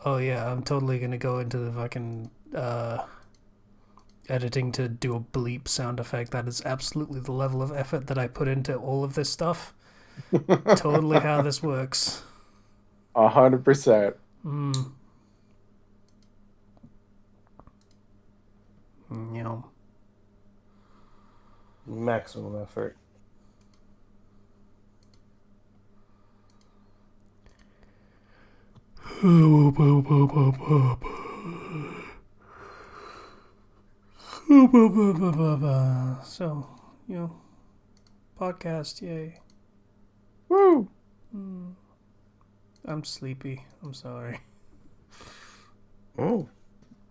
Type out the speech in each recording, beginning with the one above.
Oh yeah, I'm totally gonna go into the fucking editing to do a bleep sound effect. That is absolutely the level of effort that I put into all of this stuff. Totally how this works. 100%. Mm, you know. Maximum effort. So, you know, podcast, yay. Woo! Mm, I'm sleepy. I'm sorry. Oh,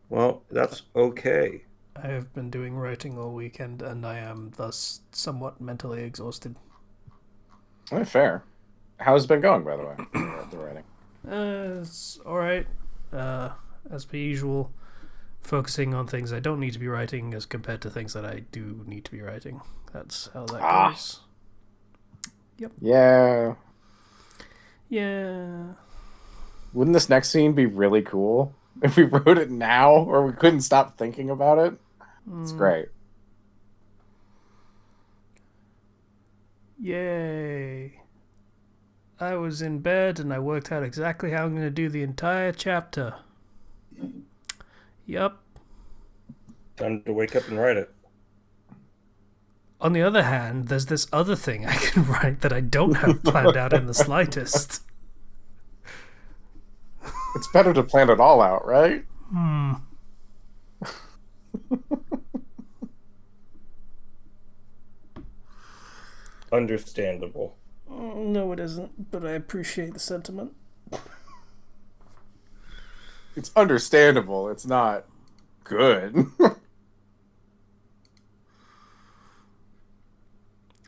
well, that's okay. I have been doing writing all weekend and I am thus somewhat mentally exhausted. Fair. How's it been going, by the way, the writing? It's alright. Uh, as per usual, focusing on things I don't need to be writing as compared to things that I do need to be writing. That's how that Ah, goes. Yep. yeah. Yeah. Wouldn't this next scene be really cool if we wrote it now or we couldn't stop thinking about it? It's Mm, great. yay. I was in bed and I worked out exactly how I'm going to do the entire chapter. Yup. Time to wake up and write it. On the other hand, there's this other thing I can write that I don't have planned out in the slightest. It's better to plan it all out, right? Hmm. Understandable. No, it isn't, but I appreciate the sentiment. It's understandable. It's not good.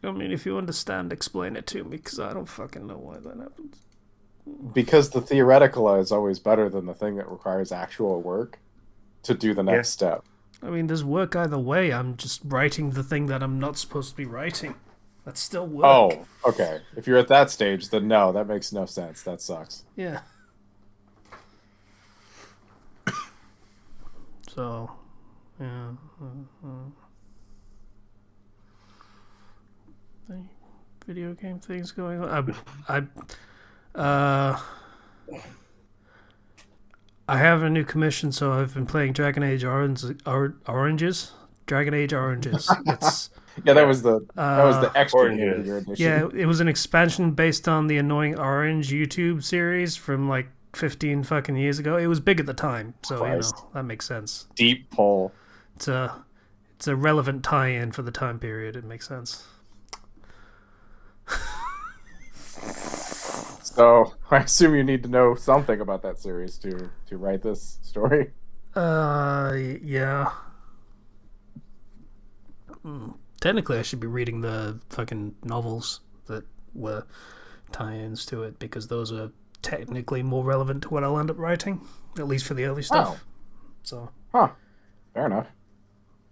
I mean, if you understand, explain it to me, because I don't fucking know why that happens. Because the theoretical is always better than the thing that requires actual work to do the Yeah. next step. I mean, there's work either way. I'm just writing the thing that I'm not supposed to be writing. That's still work. Oh, okay. If you're at that stage, then no, that makes no sense. That sucks. Yeah. So, yeah. Any video game things going on? Uh, I have a new commission, so I've been playing Oranges. Dragon Age Oranges. It's Yeah, Yeah. that was the extra game of your Oranges. yeah, edition. it was an expansion based on the Annoying Orange YouTube series from like 15 fucking years ago. It was big at the time, so you know Christ. that makes sense. Deep pull. It's a it's a relevant tie-in for the time period. It makes sense. So I assume you need to know something about that series to write this story. Yeah. Technically, I should be reading the fucking novels that were tie-ins to it because those are technically more relevant to what I'll end up writing, at least for the early Oh, stuff. So, huh. Fair enough.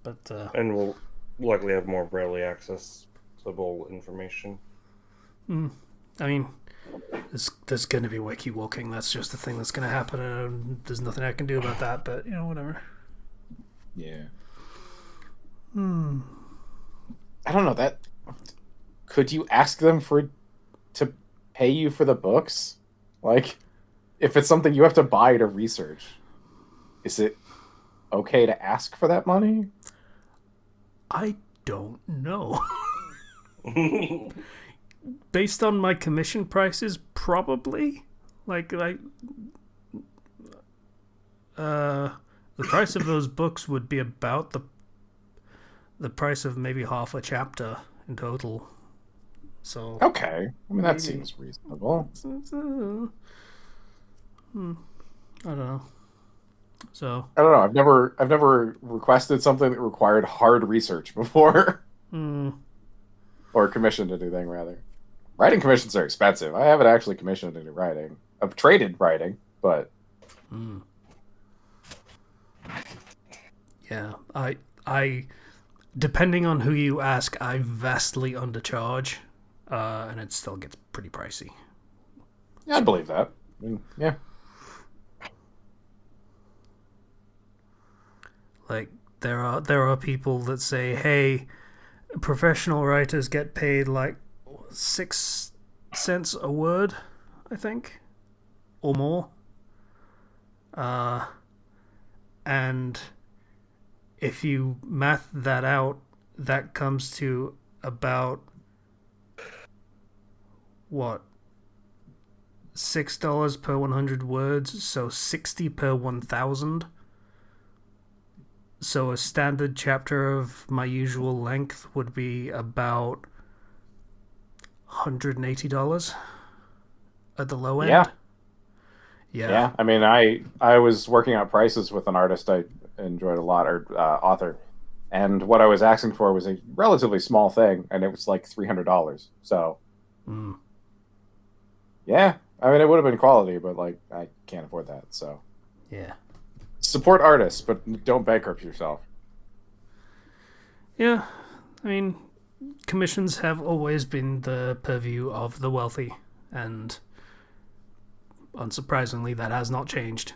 but And we'll likely have more readily accessible information. I mean, there's going to be wiki walking. That's just the thing that's going to happen, and there's nothing I can do about that. But you know, whatever. Yeah. I don't know that. Could you ask them to pay you for the books? Like, if it's something you have to buy to research, is it okay to ask for that money? I don't know. Based on my commission prices, probably. Like the price of those books would be about the price of maybe half a chapter in total. So Okay, I mean that maybe seems reasonable. I don't know. So I don't know. I've never requested something that required hard research before, or commissioned anything rather. Writing commissions are expensive. I haven't actually commissioned any writing. I've traded writing, but yeah, I depending on who you ask, I vastly undercharge, and it still gets pretty pricey. yeah, I'd believe that. I mean, yeah. Like there are people that say, hey, professional writers get paid like 6 cents a word, I think, or more. And if you math that out, that comes to about what, $6 per 100 words, so 60 per 1,000. So a standard chapter of my usual length would be about $180 at the low end. Yeah. Yeah. Yeah. I mean, I was working out prices with an artist I enjoyed a lot, or author, and what I was asking for was a relatively small thing, and it was like $300. So, yeah. I mean, it would have been quality, but like I can't afford that. So, Yeah. support artists, but don't bankrupt yourself. Yeah. I mean, commissions have always been the purview of the wealthy, and unsurprisingly, that has not changed.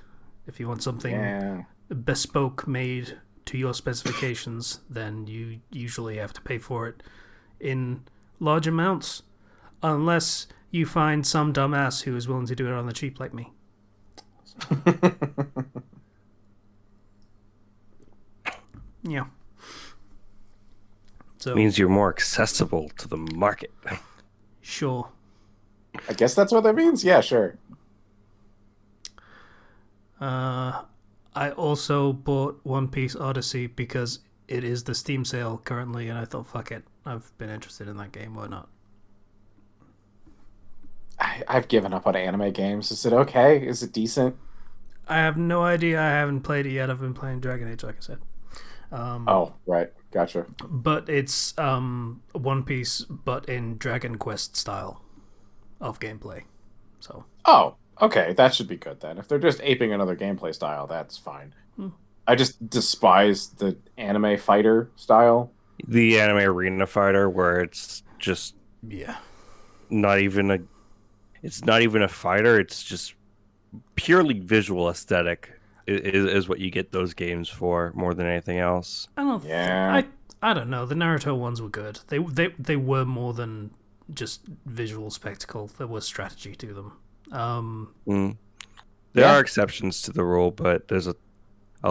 If you want something bespoke made to your specifications, then you usually have to pay for it in large amounts, unless you find some dumbass who is willing to do it on the cheap like me. Yeah. So means you're more accessible to the market. Sure. I guess that's what that means. Yeah, sure. I also bought One Piece Odyssey because it is the Steam sale currently, and I thought, fuck it, I've been interested in that game, why not? I've given up on anime games. Is it okay? Is it decent? I have no idea. I haven't played it yet. I've been playing Dragon Age, like I said. Oh, right. Gotcha. But it's One Piece, but in Dragon Quest style of gameplay. So. Oh, okay. That should be good then. If they're just aping another gameplay style, that's fine. I just despise the anime fighter style. The anime arena fighter, where it's just not even a fighter. It's just purely visual aesthetic is what you get those games for more than anything else. I don't know. The Naruto ones were good. They were more than just visual spectacle. There was strategy to them. There are exceptions to the rule, but there's a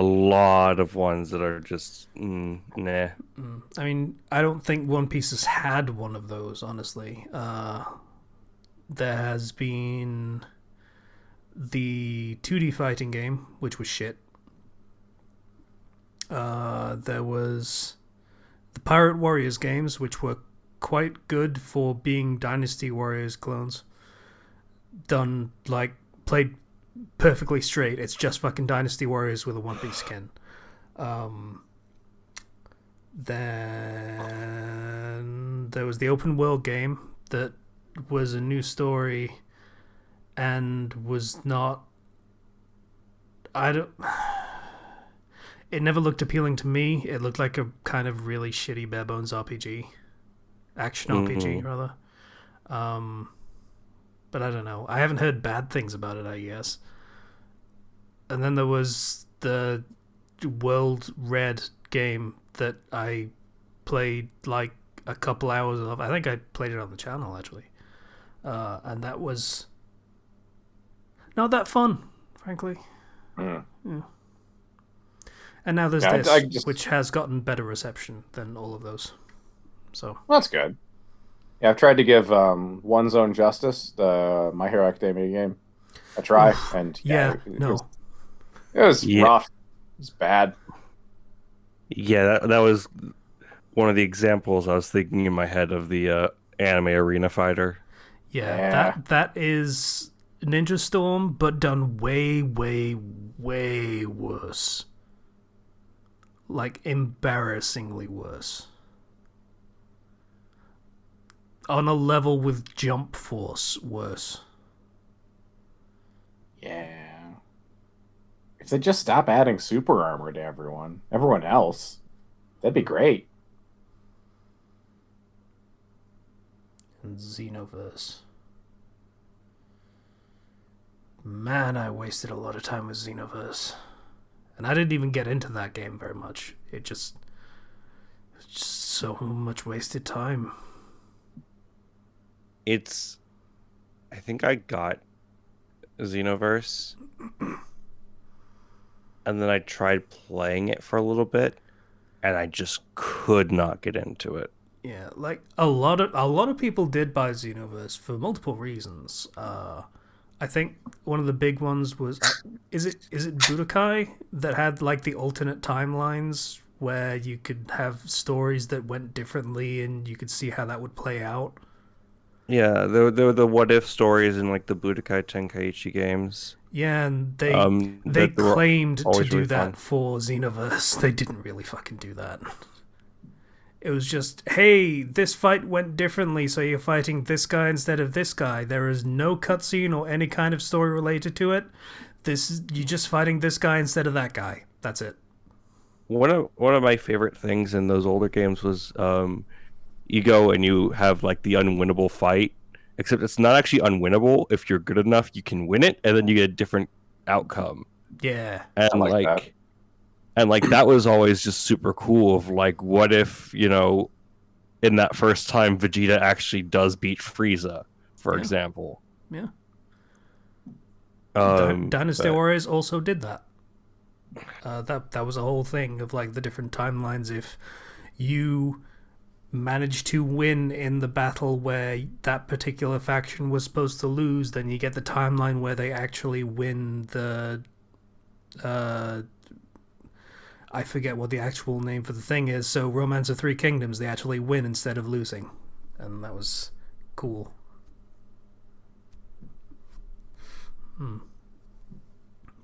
lot of ones that are just nah. I mean, I don't think One Piece has had one of those, honestly. There has been the 2D fighting game, which was shit. There was the Pirate Warriors games, which were quite good for being Dynasty Warriors clones. Done, like, played perfectly straight. It's just fucking Dynasty Warriors with a One Piece skin. Then there was the open world game that was a new story and was not... It never looked appealing to me. It looked like a kind of really shitty bare bones RPG. Action RPG, rather. But I don't know. I haven't heard bad things about it, I guess. And then there was the World Red game that I played like a couple hours of. I think I played it on the channel, actually. And that was not that fun, frankly. Yeah. And now there's this, which has gotten better reception than all of those. So that's good. Yeah, I've tried to give One Zone Justice, the My Hero Academia game, a try, and it was rough. It was bad. Yeah, that was one of the examples I was thinking in my head of the anime arena fighter. Yeah, that is Ninja Storm, but done way, way, way worse. Like, embarrassingly worse. On a level with Jump Force worse. Yeah. If they just stop adding super armor to everyone else, that'd be great. And Xenoverse. Man, I wasted a lot of time with Xenoverse. And I didn't even get into that game very much. It's just so much wasted time. I think I got Xenoverse, and then I tried playing it for a little bit, and I just could not get into it. Yeah, like a lot of people did buy Xenoverse for multiple reasons. I think one of the big ones was is it Budokai that had like the alternate timelines where you could have stories that went differently and you could see how that would play out. Yeah, there were the what if stories in like the Budokai Tenkaichi games. Yeah, and they That they were claimed to always do really that fun. for Xenoverse. They didn't really fucking do that. It was just, hey, this fight went differently, so you're fighting this guy instead of this guy. There is no cutscene or any kind of story related to it. You're just fighting this guy instead of that guy. That's it. One of my favorite things in those older games was you go and you have like the unwinnable fight, except it's not actually unwinnable. If you're good enough, you can win it, and then you get a different outcome. Yeah. And I like that. and like that was always just super cool. Of like, what if in that first time Vegeta actually does beat Frieza, for Yeah. example. Yeah. Dynasty But Warriors also did that. That was a whole thing of like the different timelines. If you manage to win in the battle where that particular faction was supposed to lose, then you get the timeline where they actually win the I forget what the actual name for the thing is. So Romance of Three Kingdoms, they actually win instead of losing, and that was cool.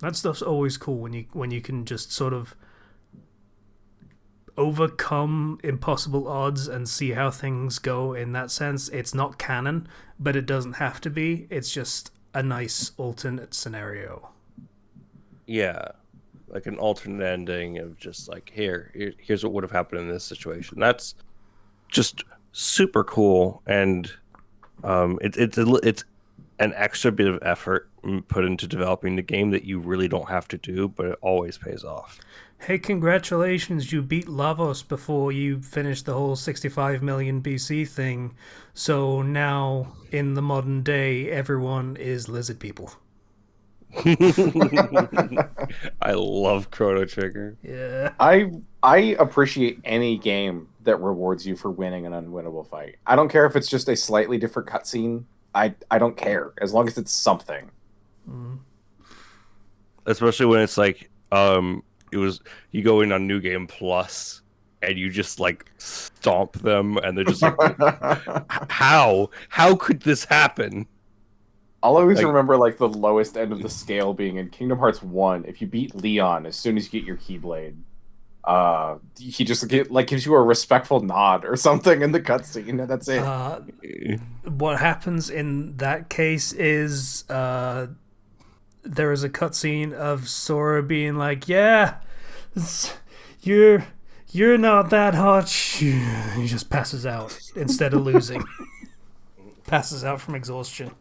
That stuff's always cool when you can just sort of overcome impossible odds and see how things go in that sense. It's not canon, but it doesn't have to be. It's just a nice alternate scenario. yeah, like an alternate ending of just like here's what would have happened in this situation. That's just super cool, and it's an extra bit of effort put into developing the game that you really don't have to do, but it always pays off. Hey, congratulations, you beat Lavos before you finished the whole 65 million BC thing. So now, in the modern day, everyone is lizard people. I love Chrono Trigger. Yeah. I appreciate any game that rewards you for winning an unwinnable fight. I don't care if it's just a slightly different cutscene. I don't care as long as it's something. Especially when it's like it was you go in on New Game Plus and you just like stomp them and they're just like how could this happen? I'll always Like- remember like the lowest end of the scale being in Kingdom Hearts 1. If you beat Leon as soon as you get your Keyblade, he just gives you a respectful nod or something in the cutscene, and that's it. What happens in that case is there is a cutscene of Sora being like, "Yeah, you're not that hot." He just passes out instead of losing. Passes out from exhaustion.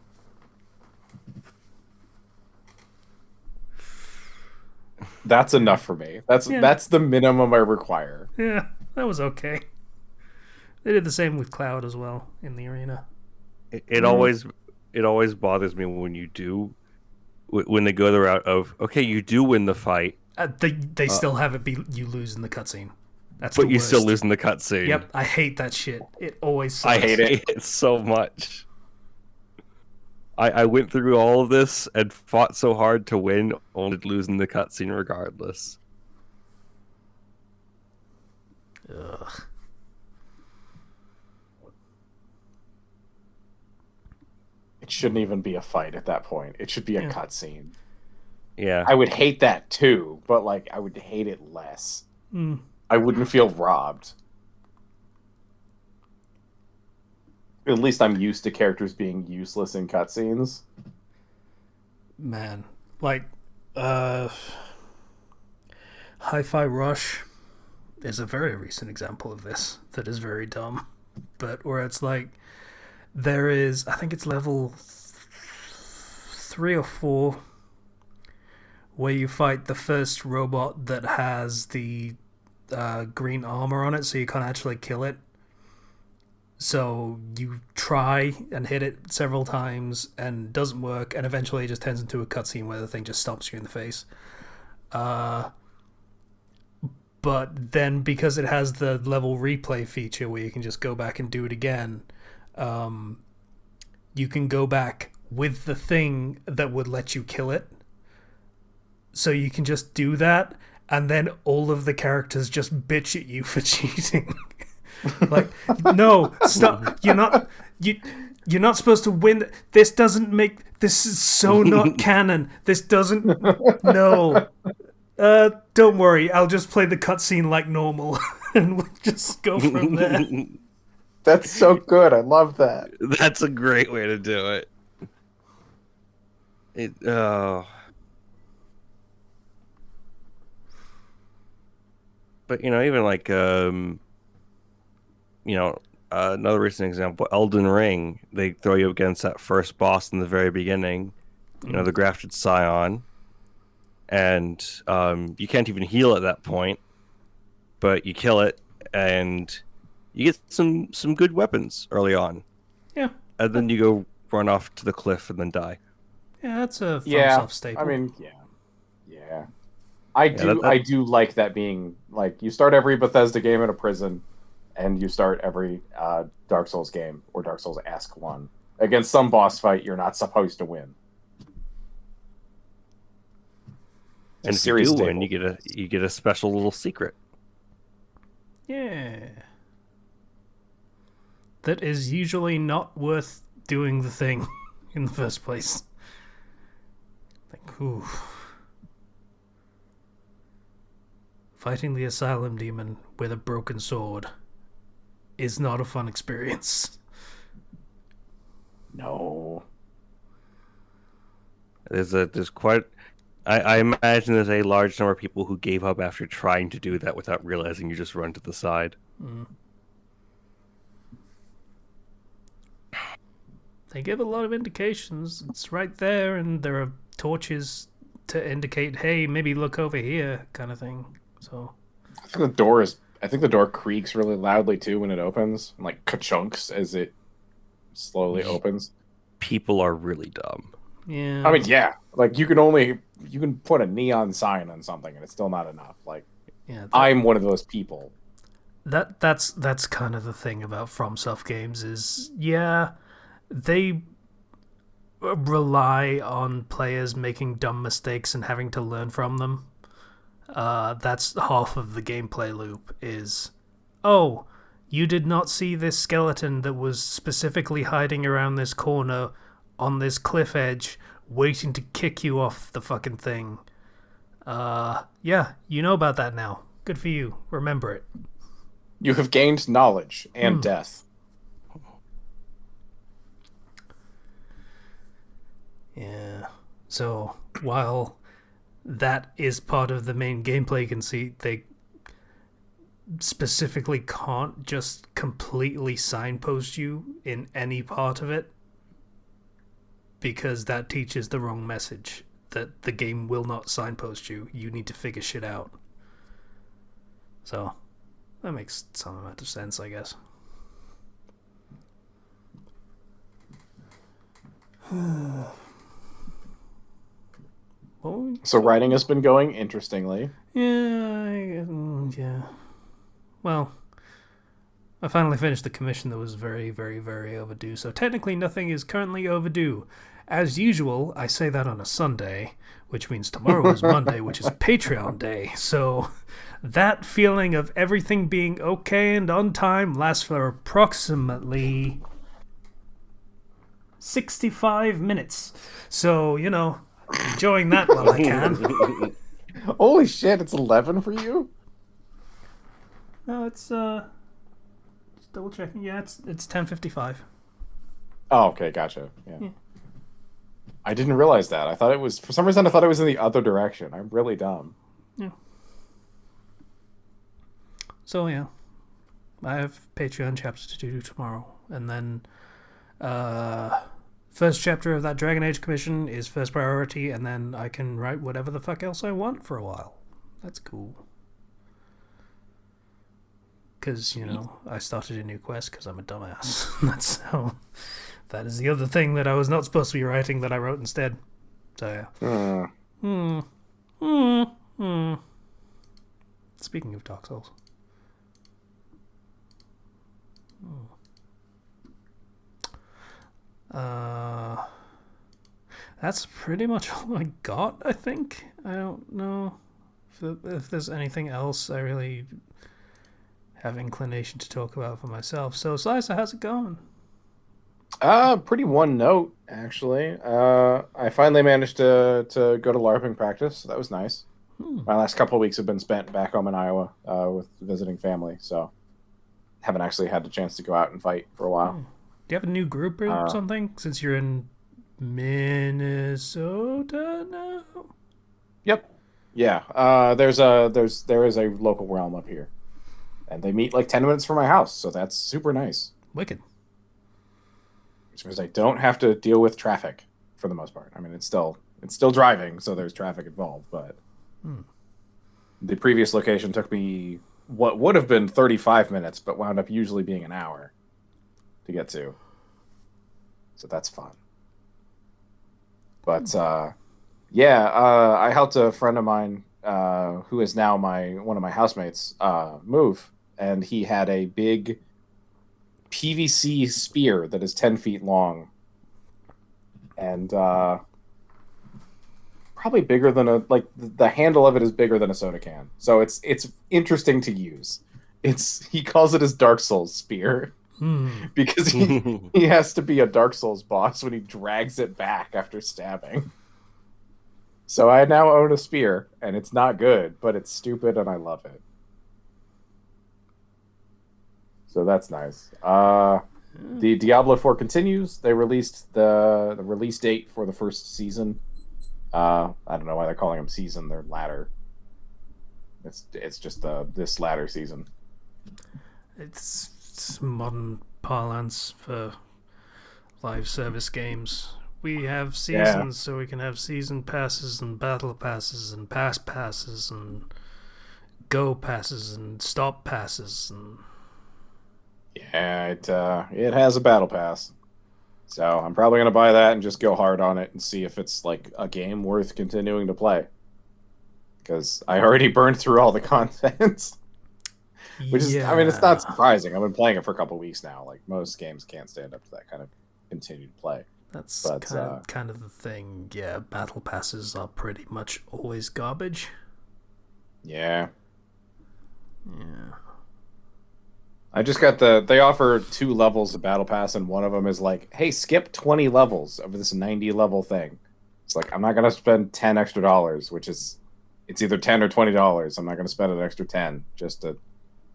That's enough for me. That's the minimum I require. Yeah, that was okay. They did the same with Cloud as well in the arena. It always bothers me when they go the route of okay, you do win the fight, They still have it be you lose in the cutscene. That's but the you worst. still lose in the cutscene. Yep, I hate that shit. It always sucks. I hate it so much. I went through all of this and fought so hard to win, only to lose in the cutscene regardless. Ugh. It shouldn't even be a fight at that point. It should be a cutscene. Yeah. I would hate that too, but like I would hate it less. I wouldn't feel robbed. At least I'm used to characters being useless in cutscenes. Man, like, Hi-Fi Rush is a very recent example of this that is very dumb, but where it's like there is, I think it's level 3 or 4, where you fight the first robot that has the green armor on it, so you can't actually kill it. So you try and hit it several times and it doesn't work, and eventually it just turns into a cutscene where the thing just stomps you in the face. But then because it has the level replay feature where you can just go back and do it again, you can go back with the thing that would let you kill it. So you can just do that, and then all of the characters just bitch at you for cheating. Like, no, stop! You're not supposed to win. This is so not canon. This doesn't. No. Don't worry. I'll just play the cutscene like normal, and we'll just go from there. That's so good. I love that. That's a great way to do it. But even like another recent example, Elden Ring. They throw you against that first boss in the very beginning. The grafted scion. And you can't even heal at that point, but you kill it, and you get some good weapons early on. Yeah. And then you go run off to the cliff and then die. Yeah, that's a FromSoft staple. I mean, yeah. I do like that being like you start every Bethesda game in a prison, and you start every Dark Souls game or Dark Souls-esque one against some boss fight you're not supposed to win. And if you do win, you get a special little secret. Yeah. That is usually not worth doing the thing in the first place. Like, ooh. Fighting the asylum demon with a broken sword is not a fun experience. No. There's quite... I imagine there's a large number of people who gave up after trying to do that without realizing you just run to the side. Mm. They give a lot of indications. It's right there, and there are torches to indicate, hey, maybe look over here, kind of thing. So I think the door creaks really loudly too when it opens, and like ka-chunks as it slowly opens. People are really dumb. Yeah. I mean, yeah. Like you can put a neon sign on something and it's still not enough. Like, yeah, I'm one of those people. That's kind of the thing about FromSoft games is, yeah, they rely on players making dumb mistakes and having to learn from them. That's half of the gameplay loop is, oh, you did not see this skeleton that was specifically hiding around this corner on this cliff edge waiting to kick you off the fucking thing. Yeah, you know about that now. Good for you. Remember it. You have gained knowledge and death. Yeah. So, while that is part of the main gameplay conceit, they specifically can't just completely signpost you in any part of it, because that teaches the wrong message, that the game will not signpost you. You need to figure shit out. So, that makes some amount of sense, I guess. So writing has been going interestingly. Yeah. Well, I finally finished the commission that was very, very, very overdue, so technically nothing is currently overdue. As usual, I say that on a Sunday, which means tomorrow is Monday, which is Patreon Day, so that feeling of everything being okay and on time lasts for approximately 65 minutes. So, enjoying that while I can. Holy shit, it's 11 for you? No, it's just double checking. Yeah, it's 10:55. Oh, okay, gotcha. Yeah. I didn't realize that. I thought it was, for some reason I thought it was in the other direction. I'm really dumb. Yeah. So yeah, I have Patreon chapters to do tomorrow, and then first chapter of that Dragon Age commission is first priority, and then I can write whatever the fuck else I want for a while. That's cool. Because, I started a new quest because I'm a dumbass. That's how... That is the other thing that I was not supposed to be writing that I wrote instead. So, yeah. Speaking of Dark Souls. That's pretty much all I got, I think. I don't know if there's anything else I really have inclination to talk about for myself. So, Slicer, how's it going? Pretty one note, actually. I finally managed to go to LARPing practice, so that was nice. My last couple of weeks have been spent back home in Iowa with visiting family, so haven't actually had the chance to go out and fight for a while. Do you have a new group or something since you're in Minnesota now? Yep. Yeah. There is a local realm up here, and they meet like 10 minutes from my house, so that's super nice. Wicked. Which means I don't have to deal with traffic for the most part. I mean, it's still driving, so there's traffic involved, but the previous location took me what would have been 35 minutes, but wound up usually being an hour to get to. So that's fun. But I helped a friend of mine who is now one of my housemates move, and he had a big PVC spear that is 10 feet long, and probably bigger than the handle of it is bigger than a soda can. So it's interesting to use. He calls it his Dark Souls spear because he has to be a Dark Souls boss when he drags it back after stabbing. So I now own a spear, and it's not good, but it's stupid, and I love it. So that's nice. The Diablo 4 continues. They released the release date for the first season. I don't know why they're calling them season. They're ladder. It's just this ladder season. It's modern parlance for live service games. We have seasons, so we can have season passes and battle passes and pass passes and go passes and stop passes and... Yeah, it has a battle pass. So I'm probably going to buy that and just go hard on it and see if it's like a game worth continuing to play. Because I already burned through all the content. Which is, I mean, it's not surprising. I've been playing it for a couple weeks now. Like, most games can't stand up to that kind of continued play. That's kind of the thing. Yeah, battle passes are pretty much always garbage. Yeah. Yeah. I just got they offer 2 levels of battle pass, and one of them is like, hey, skip 20 levels of this 90 level thing. It's like, I'm not going to spend $10 extra, which is, it's either $10 or $20. I'm not going to spend an extra 10 just to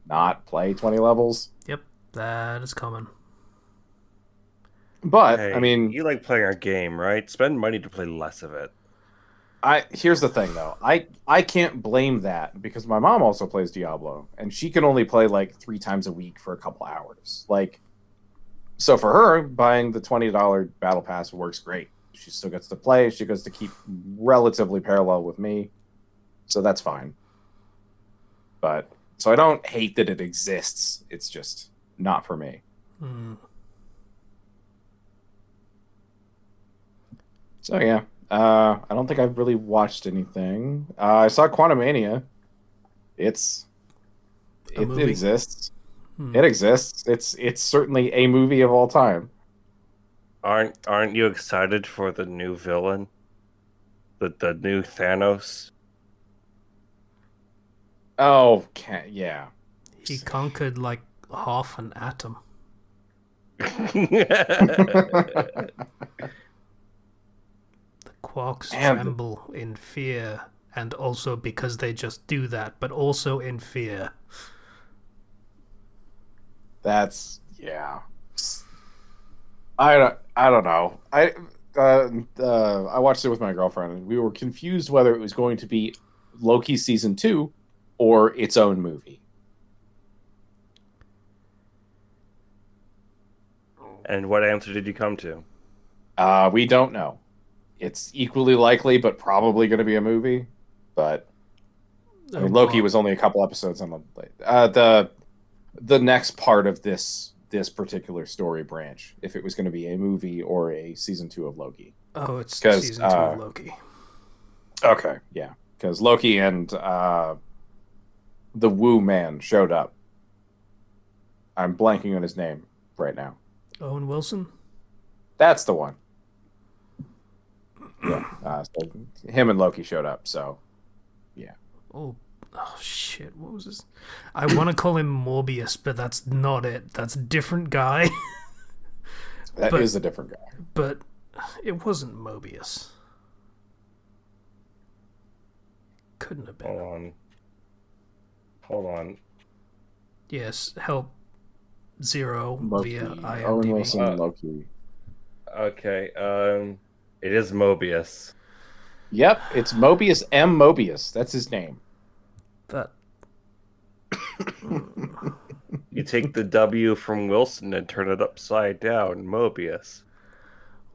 not play 20 levels. Yep, that is common. But, hey, I mean... You like playing our game, right? Spend money to play less of it. Here's the thing, though. I can't blame that, because my mom also plays Diablo, and she can only play like 3 times a week for a couple hours. Like, so for her, buying the $20 battle pass works great. She still gets to play. She gets to keep relatively parallel with me, so that's fine. But so I don't hate that it exists. It's just not for me. So yeah. I don't think I've really watched anything. I saw Quantumania. It exists. It exists. It's certainly a movie of all time. Aren't you excited for the new villain? The new Thanos? Oh, yeah. He conquered like half an atom. Quarks tremble in fear, and also because they just do that, but also in fear. That's I don't know. I watched it with my girlfriend, and we were confused whether it was going to be Loki season 2 or its own movie. And what answer did you come to? We don't know. It's equally likely, but probably going to be a movie. But I mean, Loki was only a couple episodes on the next part of this particular story branch. If it was going to be a movie or a season 2 of Loki. Oh, it's season 2 of Loki. Okay, yeah, because Loki and the Woo Man showed up. I'm blanking on his name right now. Owen Wilson? That's the one. Yeah, so him and Loki showed up, so yeah. Oh shit, what was this? I want to call him Morbius, but that's not it. That's a different guy. That is a different guy. But it wasn't Mobius. Couldn't have been. Hold on. Yes, help Zero Loki. via IMDb. Owen Wilson, Loki. Okay, it is Mobius. Yep, it's Mobius M. Mobius. That's his name. That. You take the W from Wilson and turn it upside down. Mobius.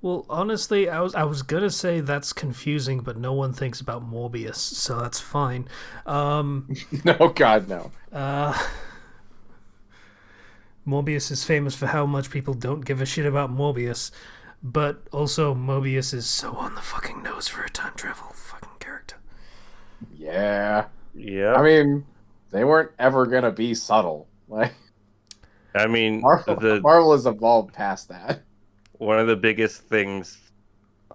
Well, honestly, I was gonna say that's confusing, but no one thinks about Morbius, so that's fine. No, God, no. Morbius is famous for how much people don't give a shit about Morbius, but also Mobius is so on the fucking nose for a time travel fucking character. Yeah. Yeah. I mean, they weren't ever gonna be subtle. Like, I mean, Marvel has evolved past that. One of the biggest things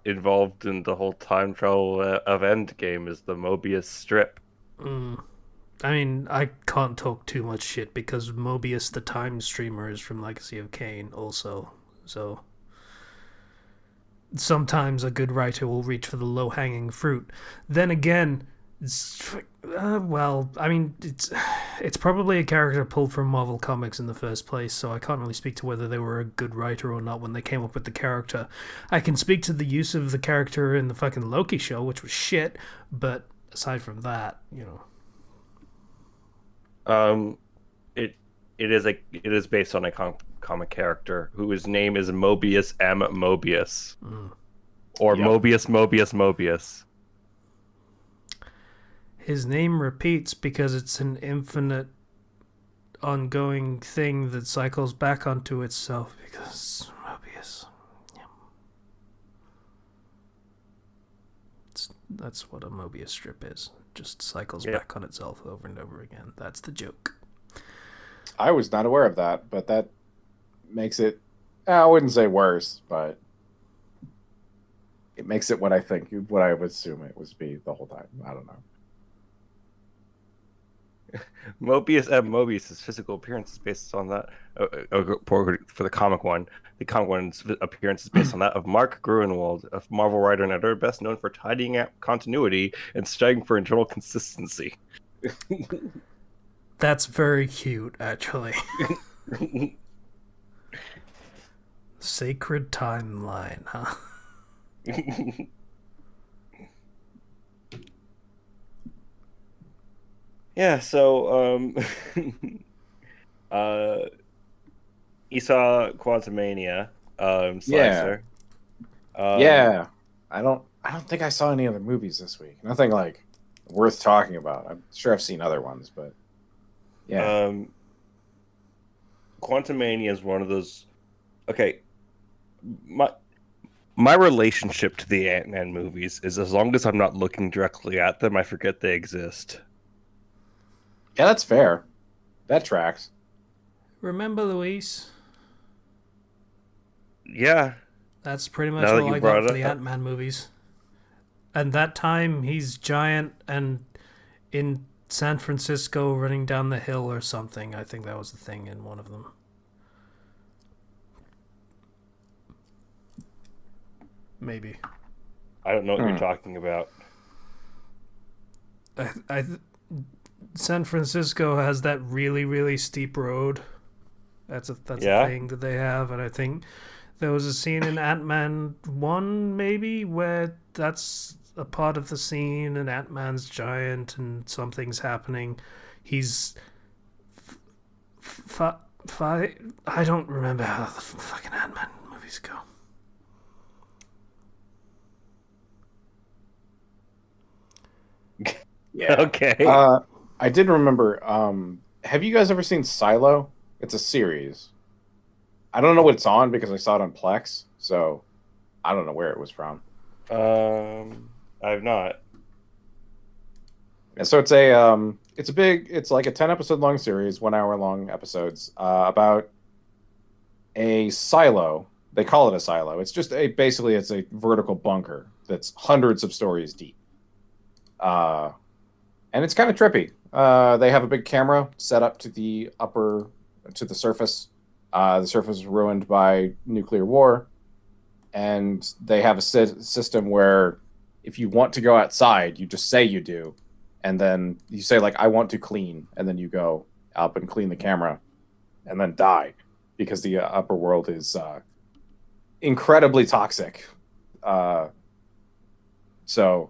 involved in the whole time travel of Endgame is the Mobius strip. I mean, I can't talk too much shit because Mobius the Time Streamer is from Legacy of Kain also, so sometimes a good writer will reach for the low-hanging fruit. Then again, it's probably a character pulled from Marvel Comics in the first place, so I can't really speak to whether they were a good writer or not when they came up with the character. I can speak to the use of the character in the fucking Loki show, which was shit, but aside from that, you know. It is based on a comic character whose name is Mobius M. Mobius. Or yep. Mobius. His name repeats because it's an infinite ongoing thing that cycles back onto itself because Mobius. Yeah. That's what a Mobius strip is. Just cycles back on itself over and over again. That's the joke. I was not aware of that, but that makes it, I wouldn't say worse, but it makes it what I would assume it would be the whole time. I don't know. Mobius M. Mobius' physical appearance is based on that. For the comic one, the comic one's appearance is based on that of Mark Gruenwald, a Marvel writer and editor best known for tidying up continuity and striving for internal consistency. That's very cute, actually. Sacred timeline, huh? Yeah, so you saw Quantumania, Slicer. Yeah. I don't think I saw any other movies this week. Nothing like worth talking about. I'm sure I've seen other ones, but yeah. Quantumania is one of those. Okay, my relationship to the Ant-Man movies is as long as I'm not looking directly at them, I forget they exist. Yeah, that's fair. That tracks. Remember Luis? Yeah. That's pretty much all I got for the Ant-Man movies. And that time, he's giant and in San Francisco running down the hill or something. I think that was the thing in one of them. Maybe. I don't know what you're talking about. San Francisco has that really, really steep road. That's a thing that they have, and I think there was a scene in Ant-Man 1, maybe, where that's a part of the scene, and Ant-Man's giant, and something's happening. He's... I don't remember how the fucking Ant-Man movies go. Yeah. Okay. I did remember. Have you guys ever seen Silo? It's a series. I don't know what it's on because I saw it on Plex, so I don't know where it was from. I've not. And so it's like a 10 episode long series, 1 hour long episodes about a silo. They call it a silo. It's just basically it's a vertical bunker that's hundreds of stories deep. And it's kind of trippy. They have a big camera set up to the surface. The surface is ruined by nuclear war, and they have a system where if you want to go outside, you just say you do, and then you say like I want to clean, and then you go up and clean the camera, and then die because the upper world is incredibly toxic. So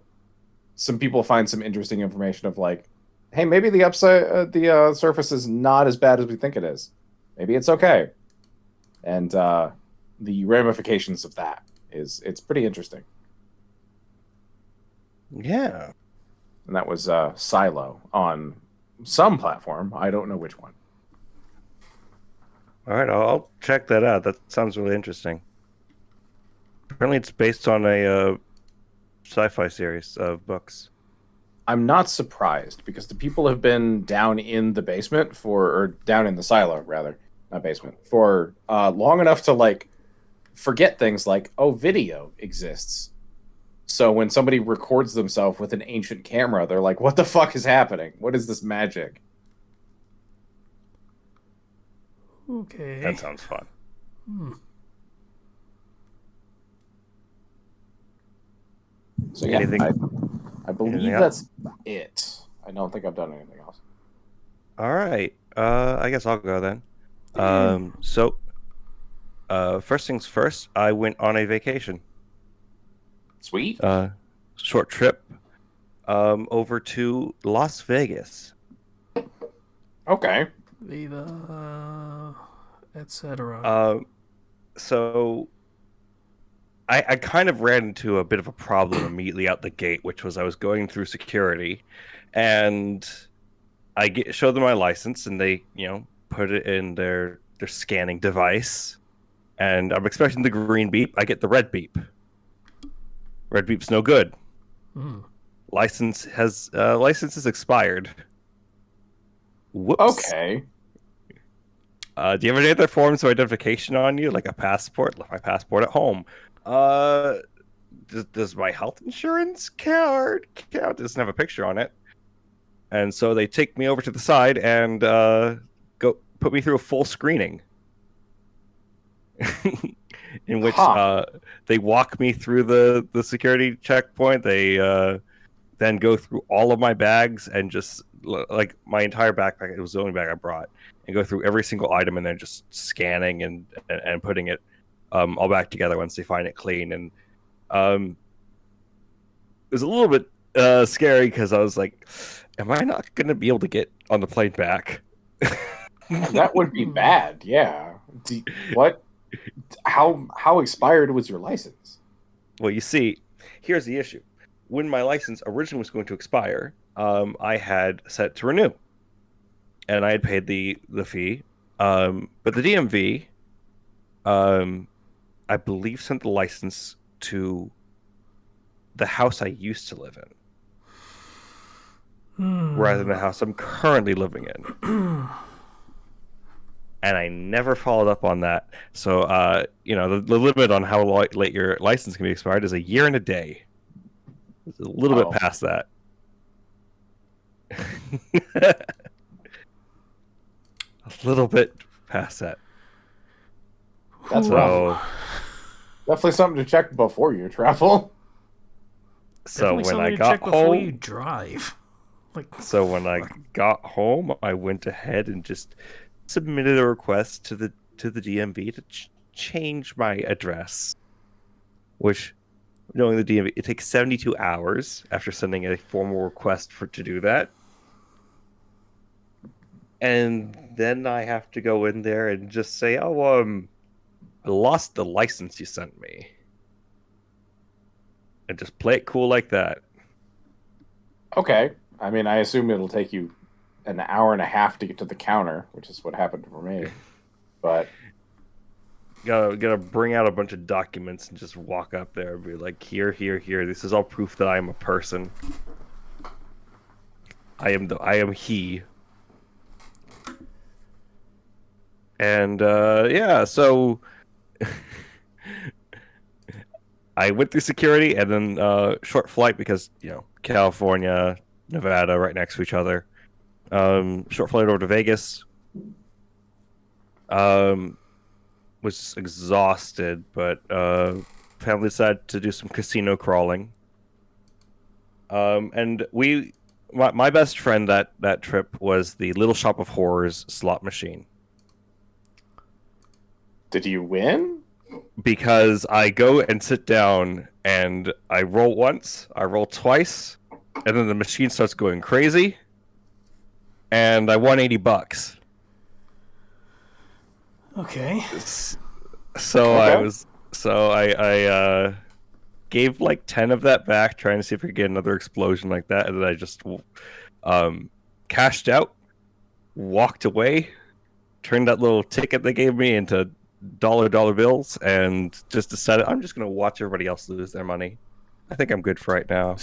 some people find some interesting information of like, hey, maybe the surface is not as bad as we think it is. Maybe it's okay, and the ramifications of that it's pretty interesting. Yeah. And that was Silo on some platform. I don't know which one. All right, I'll check that out. That sounds really interesting. Apparently, it's based on a sci-fi series of books. I'm not surprised because the people have been down in the basement or down in the silo rather, not basement, for long enough to like forget things like, oh, video exists. So when somebody records themselves with an ancient camera, they're like, what the fuck is happening? What is this magic? Okay. That sounds fun. So yeah, Anything- I believe anything that's it. I don't think I've done anything else. All right. I guess I'll go then. So, first things first, I went on a vacation. Sweet. Short trip, over to Las Vegas. Okay. Viva, etc. So I kind of ran into a bit of a problem immediately out the gate, which was I was going through security, and show them my license, and they, put it in their scanning device, and I'm expecting the green beep. I get the red beep. Red beep's no good. License is expired. Whoops. Okay. Do you have any other forms of identification on you, like a passport? Left my passport at home. Does my health insurance card count? It doesn't have a picture on it. And so they take me over to the side and go put me through a full screening, in which they walk me through the security checkpoint. They then go through all of my bags and just like my entire backpack. It was the only bag I brought, and go through every single item and then just scanning and putting it all back together once they find it clean. And it was a little bit scary because I was like, am I not going to be able to get on the plane back? That would be bad. Yeah. What? How expired was your license? Well, you see, here's the issue. When my license originally was going to expire, I had set to renew, and I had paid the fee. But the DMV, I believe, sent the license to the house I used to live in, rather than the house I'm currently living in. And I never followed up on that. So, the limit on how late your license can be expired is a year and a day. It's a little bit past that. A little bit past that. That's rough. Definitely something to check before you travel. So Definitely when I to got check before home, you drive. So when I got home, I went ahead and just submitted a request to the DMV to change my address, which, knowing the DMV, it takes 72 hours after sending a formal request to do that. And then I have to go in there and just say, I lost the license you sent me. And just play it cool like that. Okay. I mean, I assume it'll take you an hour and a half to get to the counter, which is what happened for me. But Gotta bring out a bunch of documents and just walk up there and be like, here, here, here. This is all proof that I am a person. I am he. And yeah, so I went through security and then short flight because, California, Nevada, right next to each other. Short flight over to Vegas. Was exhausted, but family decided to do some casino crawling. And my best friend that trip was the Little Shop of Horrors slot machine. did you win? Because I go and sit down and I roll once, I roll twice, and then the machine starts going crazy, and I won $80. Okay. So Okay. I gave like 10 of that back, trying to see if I could get another explosion like that, and then I just cashed out, walked away, turned that little ticket they gave me into dollar bills, and just decided I'm just gonna watch everybody else lose their money. I think I'm good for right now.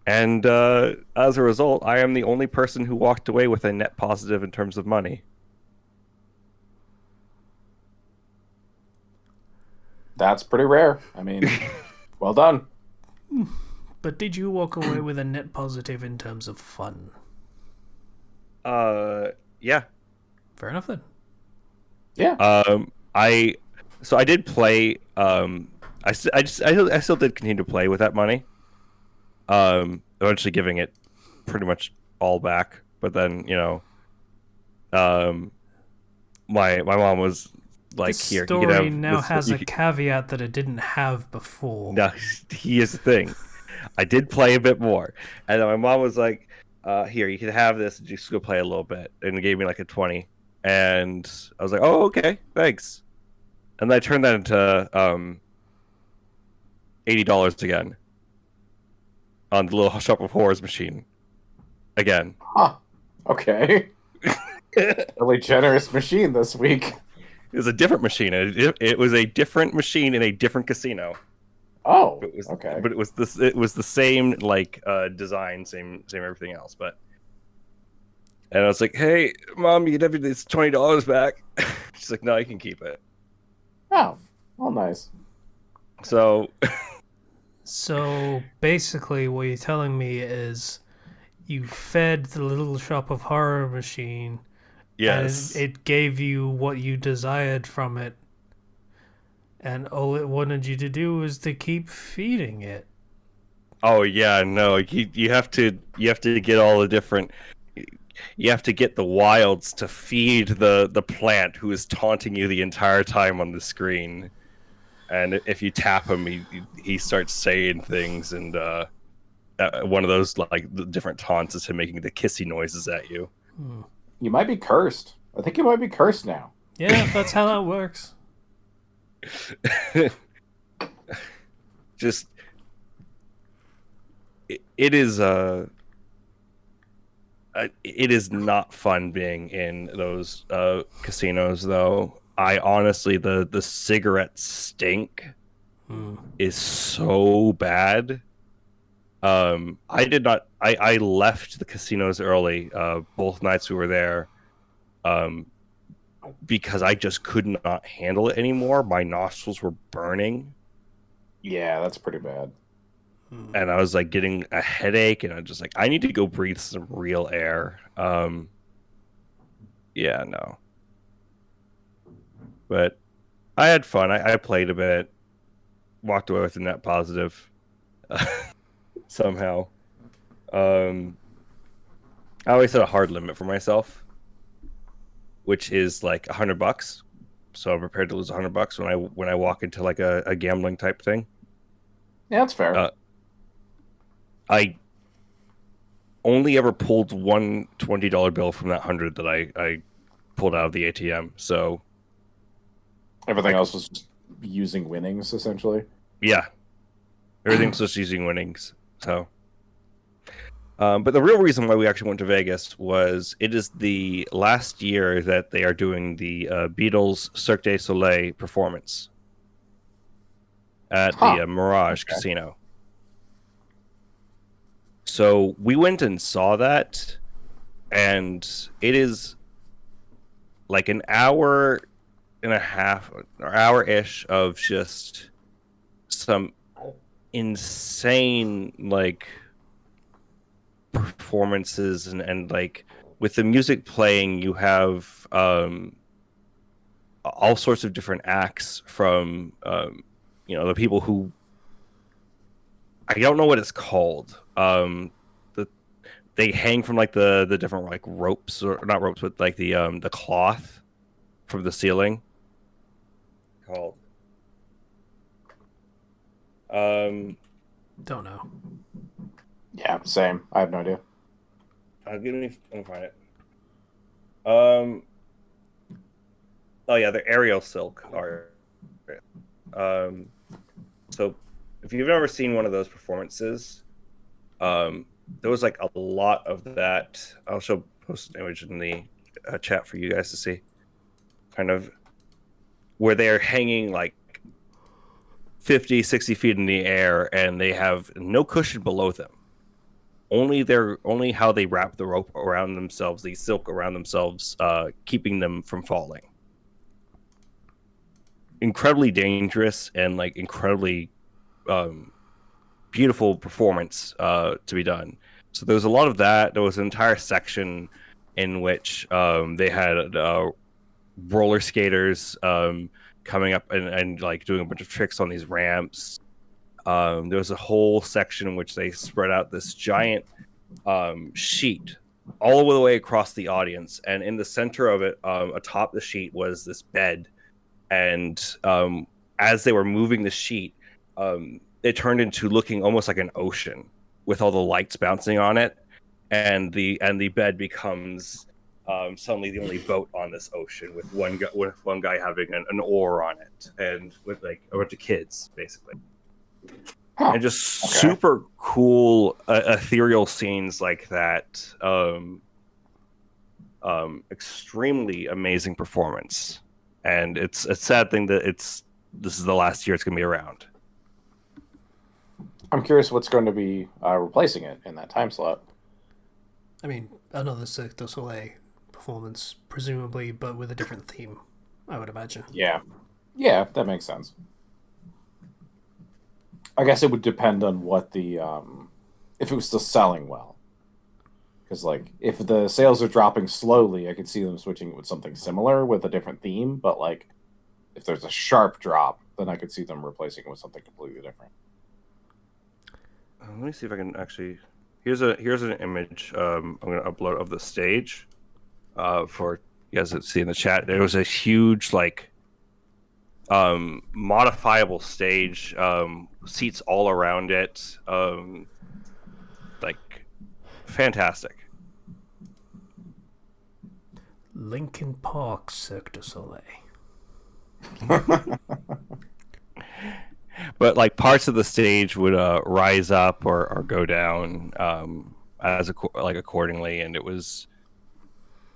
And as a result, I am the only person who walked away with a net positive in terms of money. That's pretty rare. I mean, well done. But did you walk away with a net positive in terms of fun? Yeah. Fair enough then. Yeah. I did play. I still did continue to play with that money. Eventually giving it pretty much all back, but then my mom was like, This "Here, you story can have now this." has a caveat that it didn't have before. Now, here's the thing. I did play a bit more, and then my mom was like, "Here, you can have this. And just go play a little bit," and gave me like a 20, and I was like, "Oh, okay, thanks." And then I turned that into $80 again on the Little Shop of Horrors machine. Again. Huh. Okay. Really generous machine this week. It was a different machine. It was a different machine in a different casino. Oh, It was okay. But it was the same like design, same everything else. And I was like, "Hey, mom, you can have this $20 back." She's like, "No, you can keep it." Oh, well, nice. So So basically, what you're telling me is you fed the Little Shop of Horror machine, yes, and it gave you what you desired from it, and all it wanted you to do was to keep feeding it. oh yeah, no, you have to get all the different. You have to get the wilds to feed the plant who is taunting you the entire time on the screen. And if you tap him, he starts saying things, and one of those like the different taunts is him making the kissy noises at you. You might be cursed. I think you might be cursed now. Yeah, that's how that works. Just it is it is not fun being in those casinos, though. I honestly, the cigarette stink is so bad. I did not. I left the casinos early. Both nights we were there, because I just could not handle it anymore. My nostrils were burning, Yeah, that's pretty bad. and I was like getting a headache, and I was just like, I need to go breathe some real air. Yeah, no. But I had fun. I played a bit, walked away with a net positive somehow. I always set a hard limit for myself, which is like $100. So I'm prepared to lose $100 when I walk into like a gambling type thing. Yeah, that's fair. I only ever pulled one $20 bill from that 100 that I pulled out of the ATM. So Everything else was just using winnings, essentially. yeah, Everything's just using winnings. So, but the real reason why we actually went to Vegas was it is the last year that they are doing the Beatles Cirque du Soleil performance at the Mirage Casino. So we went and saw that, and it is like an hour and a half or hour-ish of just some insane like performances and like with the music playing you have all sorts of different acts from the people who I don't know what it's called. They hang from like the different like ropes, or not ropes, but like the cloth from the ceiling. Called don't know. Yeah, same. I have no idea. Let me find it. Oh yeah, the aerial silk art. So if you've ever seen one of those performances, there was like a lot of that. I'll post an image in the chat for you guys to see. Kind of where they are hanging like 50, 60 feet in the air, and they have no cushion below them. Only how they wrap the rope around themselves, the silk around themselves, keeping them from falling. Incredibly dangerous and like incredibly beautiful performance to be done. So there was a lot of that. There was an entire section in which they had roller skaters coming up and like doing a bunch of tricks on these ramps. There was a whole section in which they spread out this giant sheet all the way across the audience, and in the center of it, atop the sheet, was this bed. And as they were moving the sheet, it turned into looking almost like an ocean with all the lights bouncing on it, and the bed becomes suddenly the only boat on this ocean, with one guy having an oar on it, and with like a bunch of kids basically. And just super cool ethereal scenes like that. Extremely amazing performance, and it's a sad thing that this is the last year it's going to be around. I'm curious what's going to be replacing it in that time slot. I mean, another Cirque du Soleil performance, presumably, but with a different theme, I would imagine. Yeah, that makes sense. I guess it would depend on what the if it was still selling well. Because like if the sales are dropping slowly, I could see them switching with something similar with a different theme. But like if there's a sharp drop, then I could see them replacing it with something completely different. Let me see if I can actually. Here's an image I'm going to upload of the stage for you guys to see in the chat. There was a huge like modifiable stage, seats all around it, like fantastic. Linkin Park Cirque du Soleil. But like parts of the stage would rise up or go down accordingly, and it was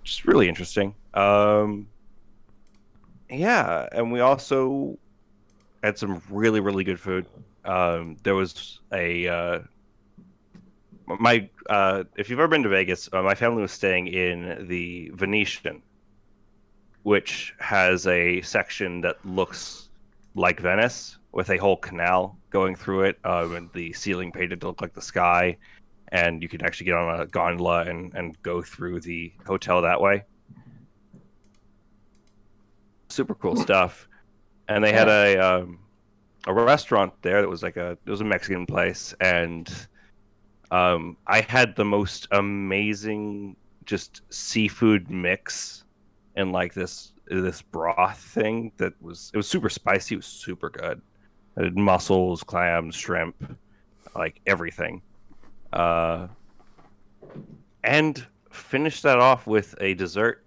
just really interesting. Yeah, and we also had some really, really good food. There was a if you've ever been to Vegas, my family was staying in the Venetian, which has a section that looks like Venice, with a whole canal going through it, and the ceiling painted to look like the sky, and you can actually get on a gondola and go through the hotel that way. Super cool stuff. And they had a restaurant there that was like it was a Mexican place, and I had the most amazing just seafood mix and like this broth thing that it was super spicy. It was super good. It had mussels, clams, shrimp, like everything. And finished that off with a dessert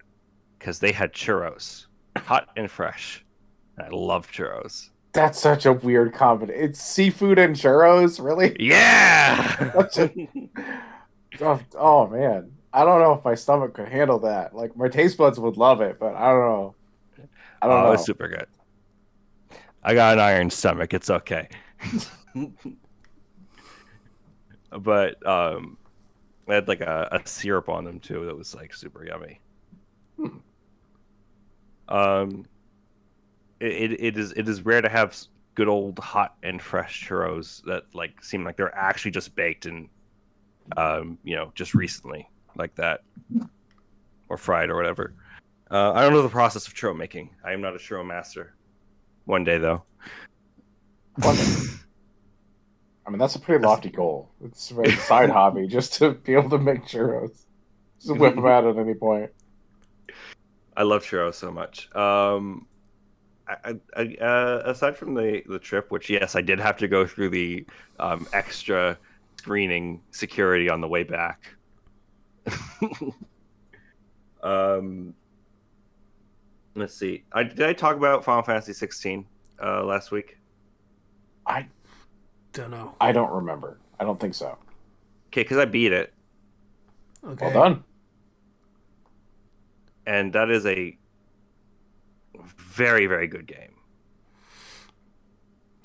because they had churros, hot and fresh. I love churros. That's such a weird combination. It's seafood and churros, really? Yeah. Such a oh man. I don't know if my stomach could handle that. Like my taste buds would love it, but I don't know. I don't Oh, it's know. super good. I got an iron stomach. It's okay. But they had like a syrup on them too that was like super yummy. Hmm. Um, it is rare to have good old hot and fresh churros that like seem like they're actually just baked and just recently like that or fried or whatever. I don't know the process of churro making. I am not a churro master. One day though. One day. I mean, that's a pretty lofty goal. It's a side hobby just to be able to make churros. Just whip them out at any point. I love churros so much. Aside from the trip, which yes, I did have to go through the extra screening security on the way back. um, let's see. Did I talk about Final Fantasy 16 last week? I don't know. I don't remember. I don't think so. Okay, because I beat it. Okay. Well done. And that is a very, very good game.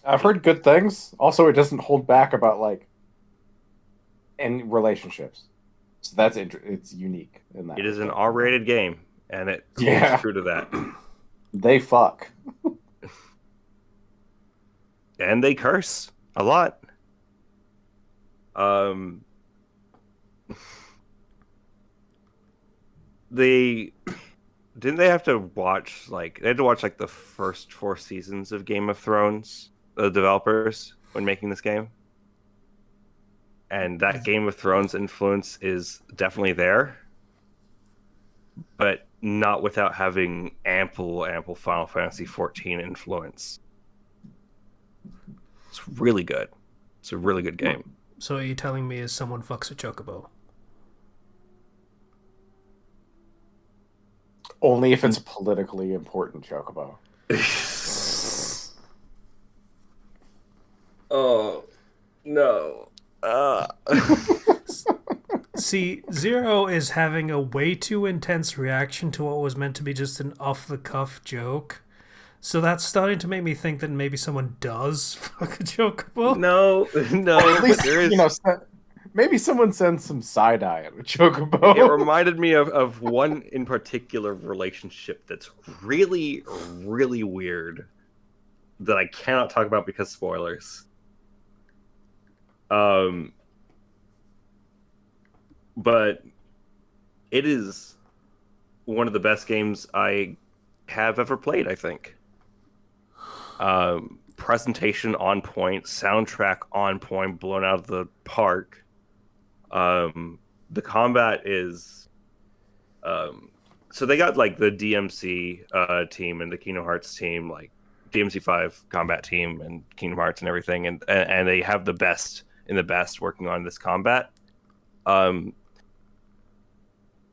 I've heard good things. Also, it doesn't hold back about like in relationships. So that's it's unique in that. It is an R-rated game, and it Yeah. holds true to that. They fuck. And they curse a lot. They have to watch they had to watch like the first 4 seasons of Game of Thrones, the developers, when making this game. And that Game of Thrones influence is definitely there, but not without having ample Final Fantasy 14 influence. It's really good. It's a really good game. So are you telling me is someone fucks a chocobo? Only if it's a politically important chocobo. Oh, no. See, Zero is having a way too intense reaction to what was meant to be just an off-the-cuff joke. So that's starting to make me think that maybe someone does fuck a chocobo. No. At least, there is... maybe someone sends some side-eye at a chocobo. It reminded me of one in particular relationship that's really, really weird that I cannot talk about because spoilers. But it is one of the best games I have ever played, I think. Presentation on point, soundtrack on point, blown out of the park. The combat is so they got like the DMC team and the Kingdom Hearts team, like DMC5 combat team and Kingdom Hearts and everything, and they have the best in the best working on this combat.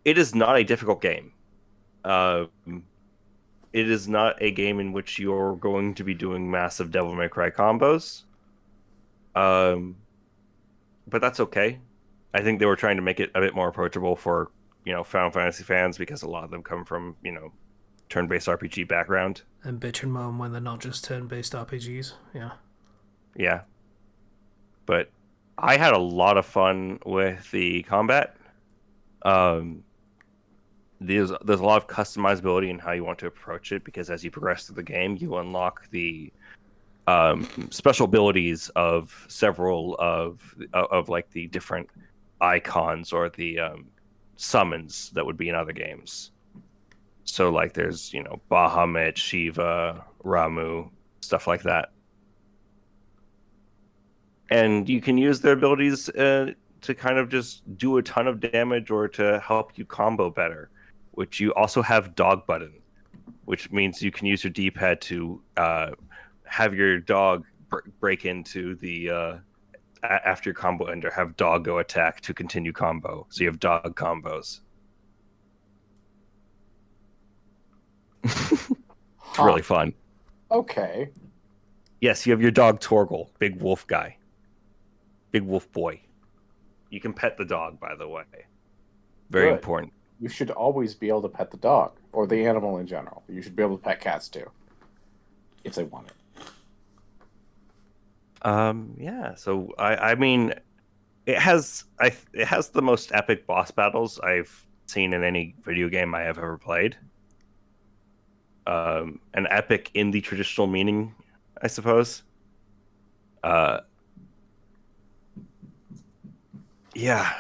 It is not a difficult game. It is not a game in which you're going to be doing massive Devil May Cry combos. But that's okay. I think they were trying to make it a bit more approachable for, Final Fantasy fans because a lot of them come from, turn-based RPG background. And bitch and moan when they're not just turn-based RPGs. Yeah. Yeah. But I had a lot of fun with the combat. There's a lot of customizability in how you want to approach it because as you progress through the game, you unlock the special abilities of several of like the different icons or the summons that would be in other games. So like there's Bahamut, Shiva, Ramu, stuff like that, and you can use their abilities to kind of just do a ton of damage or to help you combo better. Which you also have dog button, which means you can use your D-pad to have your dog break into the after your combo ender, have dog go attack to continue combo. So you have dog combos. It's really fun. Okay. Yes, you have your dog Torgal, big wolf guy, big wolf boy. You can pet the dog, by the way. Very Good. important. You should always be able to pet the dog or the animal in general. You should be able to pet cats too, if they want it. Yeah. So I mean, it has the most epic boss battles I've seen in any video game I have ever played. An epic in the traditional meaning, I suppose. Uh, yeah.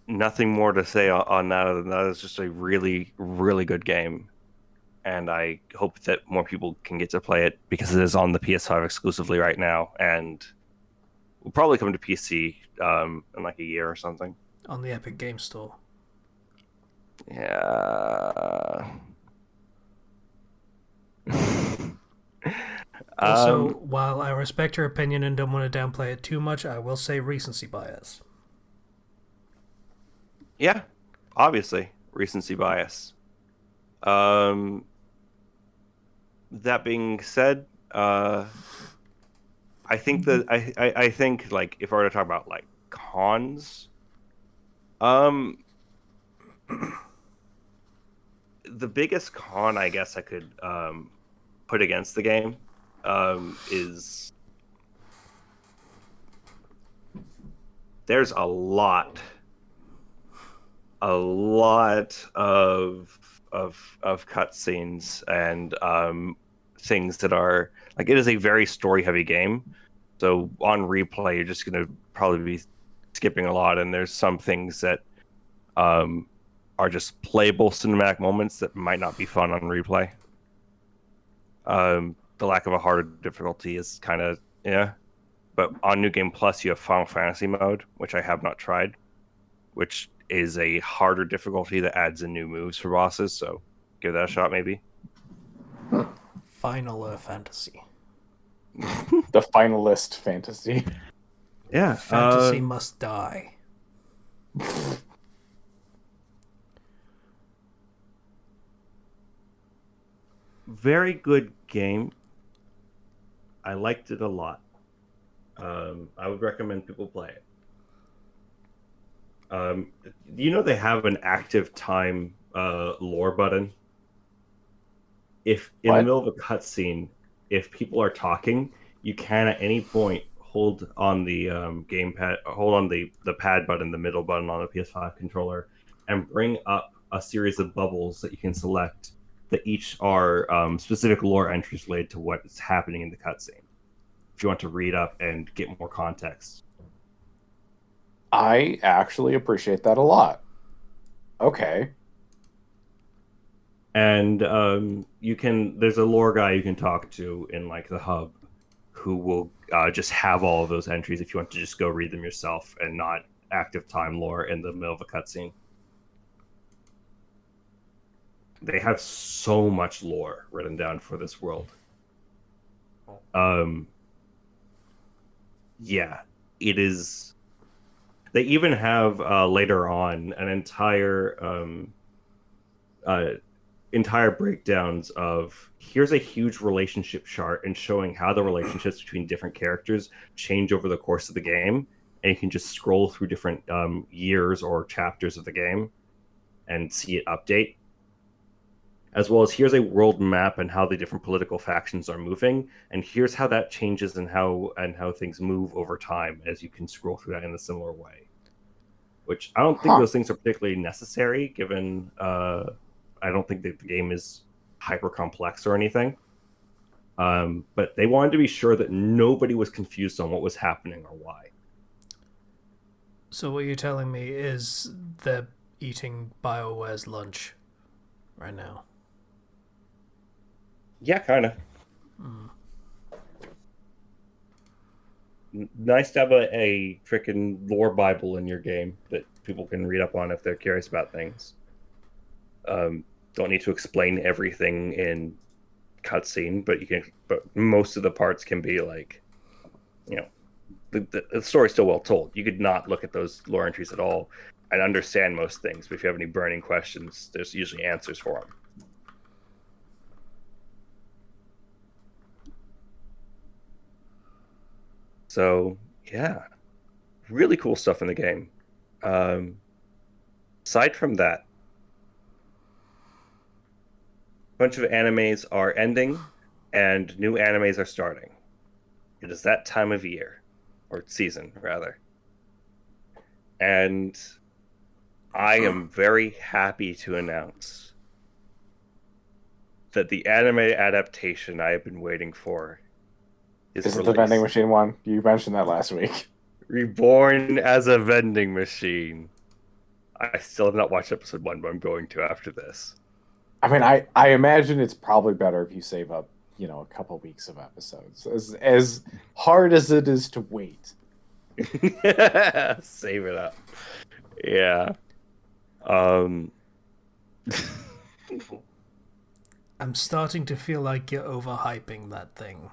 Nothing more to say on that other than that. It's just a really, really good game, and I hope that more people can get to play it because it is on the PS5 exclusively right now, and will probably come to PC in like a year or something. On the Epic Game Store. Yeah. Also, while I respect your opinion and don't want to downplay it too much, I will say recency bias. Yeah, obviously recency bias. That being said, I think that I think like if I were to talk about like cons, um, the biggest con I guess I could put against the game is there's a lot of cutscenes and things that are like it is a very story heavy game. So on replay, you're just gonna probably be skipping a lot, and there's some things that are just playable cinematic moments that might not be fun on replay. The lack of a harder difficulty is kind of yeah, but on New Game Plus, you have Final Fantasy mode, which I have not tried, which is a harder difficulty that adds in new moves for bosses. So give that a shot, maybe. Final Fantasy. The finalist fantasy. Yeah, Fantasy must die. very good game. I liked it a lot. I would recommend people play it. You know they have an active time lore button. If in the middle of a cutscene, if people are talking, you can at any point hold on the gamepad, hold on the pad button, the middle button on the PS5 controller, and bring up a series of bubbles that you can select that each are specific lore entries related to what is happening in the cutscene. If you want to read up and get more context. I actually appreciate that a lot. Okay. And you can there's a lore guy you can talk to in like the hub who will just have all of those entries if you want to just go read them yourself and not active time lore in the middle of a cutscene. They have so much lore written down for this world. Yeah, it is. They even have later on an entire breakdowns of here's a huge relationship chart and showing how the relationships between different characters change over the course of the game, and you can just scroll through different years or chapters of the game and see it update, as well as here's a world map and how the different political factions are moving, and here's how that changes and how things move over time as you can scroll through that in a similar way, which I don't think those things are particularly necessary given I don't think that the game is hyper complex or anything. But they wanted to be sure that nobody was confused on what was happening or why. So what you're telling me is they're eating BioWare's lunch right now. Yeah, kind of. Nice to have a freaking lore Bible in your game that people can read up on if they're curious about things. Don't need to explain everything in cutscene, but you can. But most of the parts can be like, you know, the story's still well told. You could not look at those lore entries at all and understand most things. But if you have any burning questions, there's usually answers for them. So yeah, really cool stuff in the game. Um, aside from that, a bunch of animes are ending and new animes are starting. It is that time of year, or season rather. And I am very happy to announce that the anime adaptation I have been waiting for is Is it the vending released. machine one? You mentioned that last week. Reborn as a vending machine. I still have not watched episode one, but I'm going to after this. I mean, I imagine it's probably better if you save up, a couple weeks of episodes. As hard as it is to wait. Save it up. Yeah. Um I'm starting to feel like you're overhyping that thing.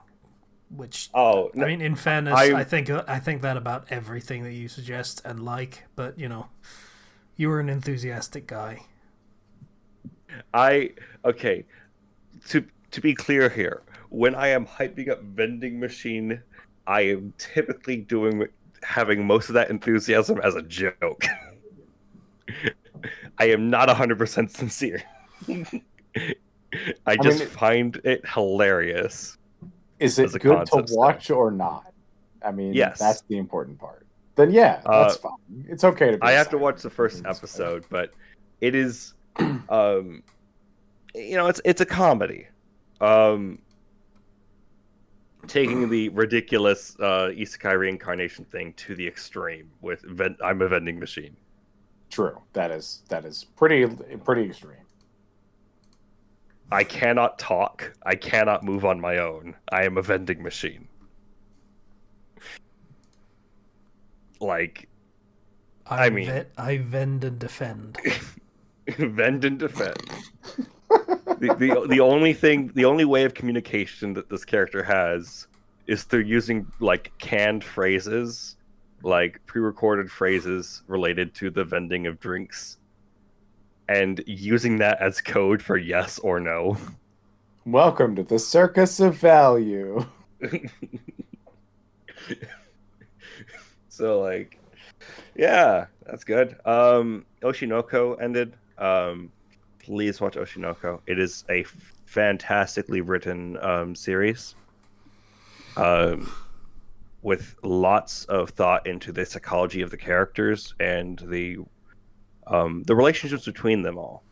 Which, Oh, I mean, in fairness, I I think that about everything that you suggest and like. But you were an enthusiastic guy. okay. To be clear here, when I am hyping up vending machine, I am typically having most of that enthusiasm as a joke. I am not 100% sincere. I just find it hilarious. Is it good to watch or not? I mean, yes, that's the important part. Then yeah, that's fine. It's okay to be I have to watch the first episode, but it is it's a comedy. Taking the ridiculous isekai reincarnation thing to the extreme with I'm a vending machine. True. That is pretty extreme. I cannot talk. I cannot move on my own. I am a vending machine. Like, I vend and defend. Vend and defend. The only way of communication that this character has is through using like canned phrases, like pre-recorded phrases related to the vending of drinks, and using that as code for yes or no. Welcome to the circus of value. So like, yeah, that's good. Oshinoko ended. Please watch Oshinoko. It is a fantastically written series. With lots of thought into the psychology of the characters and the relationships between them all.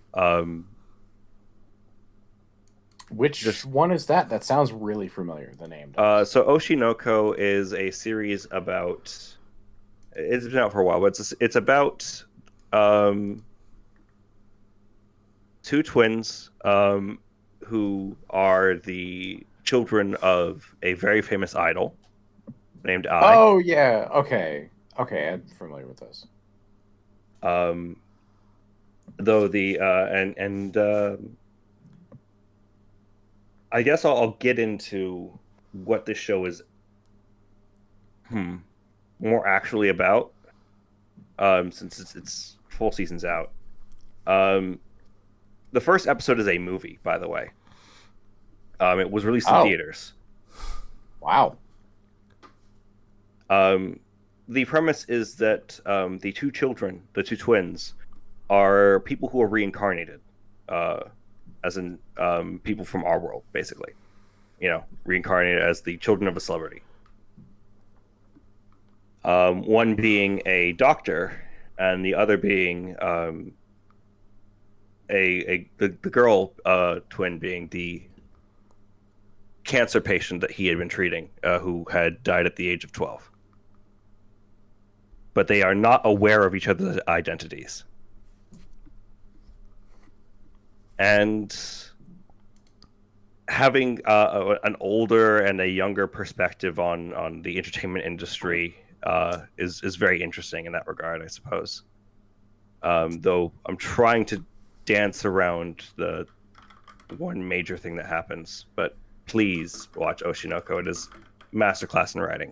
Which one is that? That sounds really familiar, the name. So Oshinoko is a series about... It's been out for a while, but it's about two twins who are the children of a very famous idol named Ai. Oh, yeah. Okay, I'm familiar with this. Though I guess I'll get into what this show is more actually about, since it's full season's out. The first episode is a movie, by the way. It was released in theaters. Wow. The premise is that the two children, the two twins, are people who are reincarnated, as in people from our world, basically. Reincarnated as the children of a celebrity. One being a doctor, and the other being the girl twin being the cancer patient that he had been treating, who had died at the age of 12. But they are not aware of each other's identities. And having an older and a younger perspective on the entertainment industry is very interesting in that regard, I suppose. Though I'm trying to dance around the one major thing that happens, but please watch Oshinoko. It is masterclass in writing.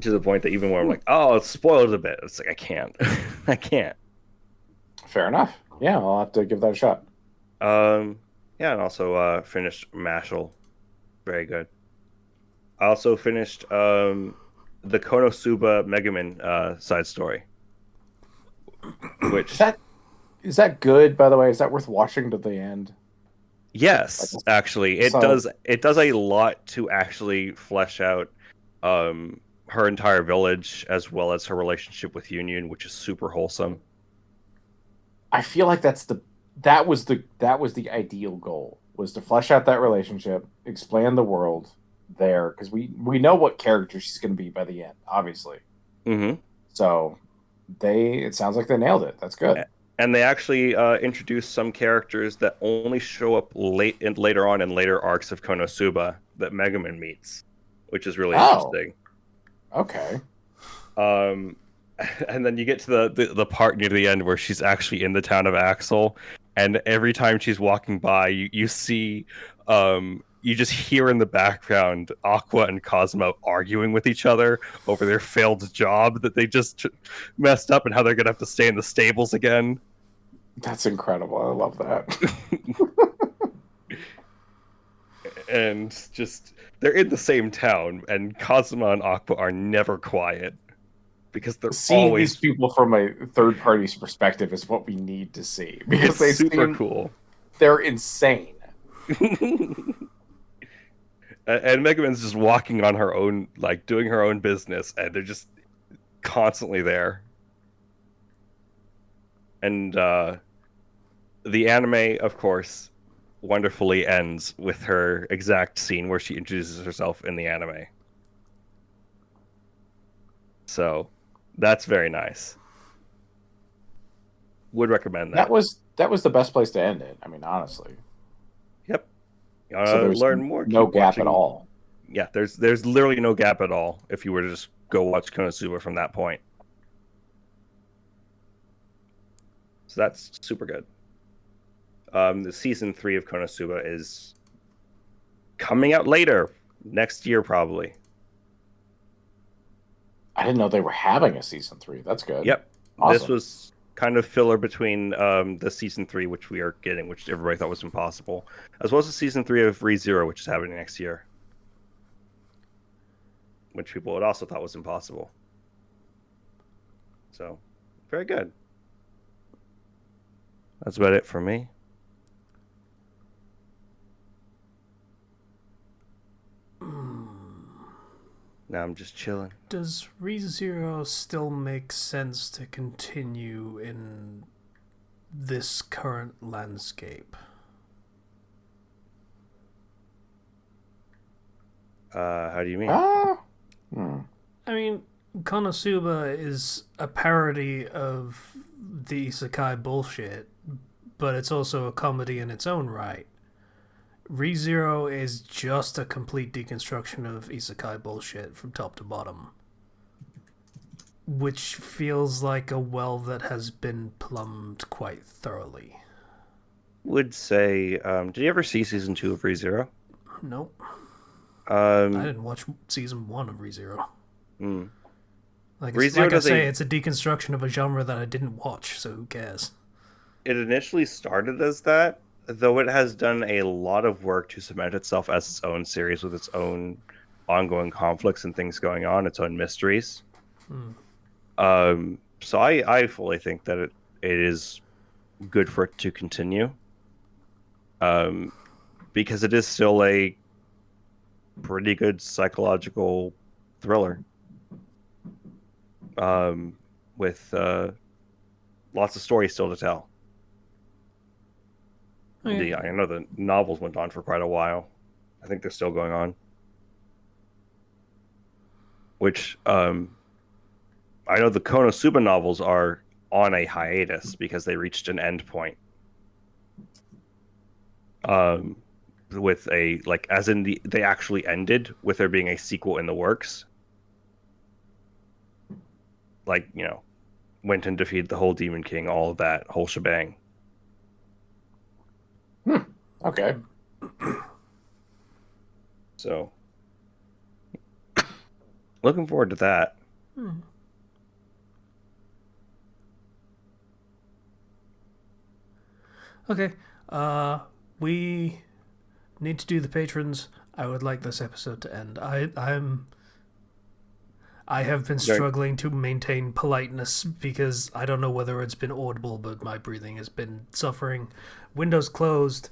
To the point that even when I'm like, oh, it's spoiled a bit, it's like, I can't. I can't. Fair enough. Yeah, I'll have to give that a shot. Yeah, and also finished Mashal. Very good. I also finished the Konosuba Megaman side story, Is which that is that good? By the way, is that worth watching to the end? Like, yes, actually, so it does a lot to actually flesh out her entire village as well as her relationship with Union, which is super wholesome. I feel like that was the ideal goal, was to flesh out that relationship, expand the world there, because we know what character she's going to be by the end, obviously. Hmm. So it sounds like they nailed it. That's good. And they actually introduced some characters that only show up later on in later arcs of Konosuba that Megaman meets, which is really Oh, interesting. okay. Um, and then you get to the part near the end where she's actually in the town of Axel, and every time she's walking by, you see, you just hear in the background Aqua and Cosmo arguing with each other over their failed job that they just messed up and how they're gonna have to stay in the stables again. That's incredible. I love that. And just they're in the same town, and Cosmo and Aqua are never quiet because they're Seeing these always. people from a third party's perspective is what we need to see, because It's they super seem cool. they're insane. And Mega Man's just walking on her own, like doing her own business, and they're just constantly there. And the anime, of course, wonderfully ends with her exact scene where she introduces herself in the anime. So that's very nice. Would recommend that. That was the best place to end it. I mean, honestly. Yep. You So wanna there's learn more? no Keep gap at watching. all. Yeah, there's literally no gap at all if you were to just go watch Konosuba from that point. So that's super good. The season 3 of Konosuba is coming out later next year, probably. I didn't know they were having a season 3. That's good. Yep, this Awesome. was kind of filler between the season 3, which we are getting, which everybody thought was impossible, as well as the season 3 of ReZero, which is happening next year, which people had also thought was impossible. So, very good. That's about it for me. Now I'm just chilling. Does ReZero still make sense to continue in this current landscape? How do you mean? Ah. Hmm. I mean, Konosuba is a parody of the isekai bullshit, but it's also a comedy in its own right. ReZero is just a complete deconstruction of isekai bullshit from top to bottom, which feels like a well that has been plumbed quite thoroughly. Would say, did you ever see season 2 of ReZero? Nope. I Um, didn't watch season 1 of ReZero. hmm. Like, ReZero like I does say, a. it's a deconstruction of a genre that I didn't watch, so who cares? It initially started as that, though it has done a lot of work to cement itself as its own series with its own ongoing conflicts and things going on, its own mysteries. Hmm. So I fully think that it is good for it to continue. Um, because it is still a pretty good psychological thriller. With lots of stories still to tell. Okay. I know the novels went on for quite a while. I think they're still going on. Which I know the Konosuba novels are on a hiatus because they reached an end point. With a like, as in they actually ended with there being a sequel in the works. Like, went and defeated the whole Demon King, all of that whole shebang. Okay. So, looking forward to that. Hmm. Okay. We need to do the patrons. I would like this episode to end. I have been struggling to maintain politeness because I don't know whether it's been audible, but my breathing has been suffering. Windows closed,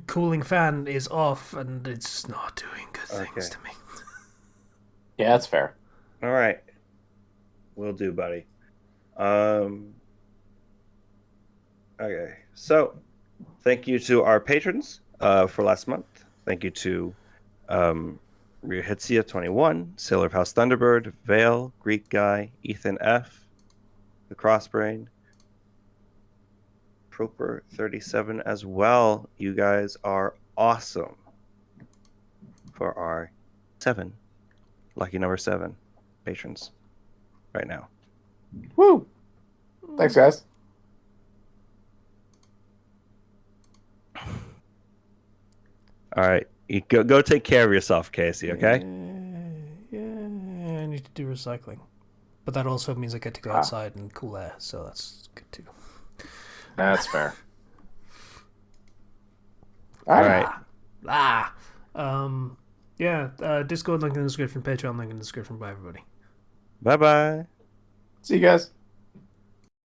cooling fan is off, and it's not doing good things to me. Yeah, that's fair. All right. Will do, buddy. Okay. So, thank you to our patrons for last month. Thank you to Ryuhitsia21, Sailor of House Thunderbird, Vale, Greek Guy, Ethan F, The Crossbrain, Proper37 as well. You guys are awesome for our lucky number 7 patrons right now. Woo! Thanks, guys. All right, you go take care of yourself, Casey. Okay. Yeah, I need to do recycling, but that also means I get to go outside and cool air, so that's good too. That's fair. All right. Discord link in the description, Patreon link in the description. Bye, everybody. Bye bye. See you guys.